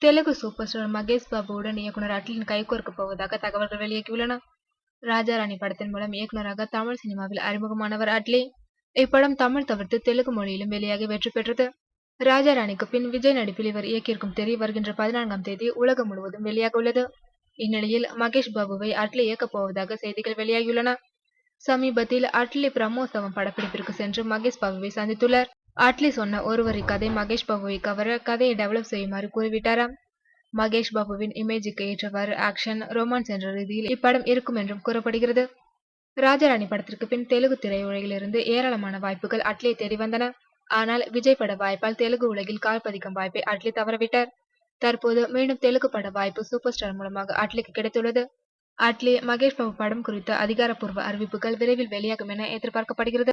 Telugu super star Mahesh பாபுவுடன் இயக்குனர் அட்லியின் கைகோர்க்கப் போவதாக தகவல்கள் வெளியாகியுள்ளன. ராஜா ராணி படத்தின் மூலம் இயக்குனராக தமிழ் சினிமாவில் அறிமுகமானவர் அட்லி. இப்படம் தமிழ் தவிர்த்து தெலுங்கு மொழியிலும் வெளியாகி வெற்றி பெற்றது. ராஜா ராணிக்கு பின் விஜய் நடிப்பில் இவர் இயக்கியிருக்கும் தெறி வருகின்ற 14ஆம் தேதி உலகம் முழுவதும் வெளியாக உள்ளது. இந்நிலையில் மகேஷ் பாபுவை அட்லி இயக்கப் போவதாக செய்திகள் வெளியாகியுள்ளன. சமீபத்தில் அட்லி பிரம்மோற்சவம் படப்பிடிப்பிற்கு சென்று மகேஷ் பாபுவை சந்தித்துள்ளார். அட்லி சொன்ன ஒரு வரி கதை மகேஷ் பாபுவை கவர கதையை டெவலப் செய்யுமாறு கூறிவிட்டாராம். மகேஷ் பாபுவின் இமேஜுக்கு ஏற்றவாறு ஆக்ஷன், ரொமான்ஸ் என்ற ரீதியில் இப்படம் இருக்கும் என்றும் கூறப்படுகிறது. ராஜாராணி படத்திற்கு பின் தெலுங்கு திரையுலகிலிருந்து ஏராளமான வாய்ப்புகள் அட்லியை தேடி வந்தன. ஆனால் விஜய் பட வாய்ப்பால் தெலுங்கு உலகில் கால் பதிக்கும் வாய்ப்பை அட்லி தவறவிட்டார். தற்போது மீண்டும் தெலுங்கு பட வாய்ப்பு சூப்பர் ஸ்டார் மூலமாக அட்லிக்கு கிடைத்துள்ளது. அட்லி, மகேஷ் பாபு படம் குறித்த அதிகாரப்பூர்வ அறிவிப்புகள் விரைவில் வெளியாகும் என எதிர்பார்க்கப்படுகிறது.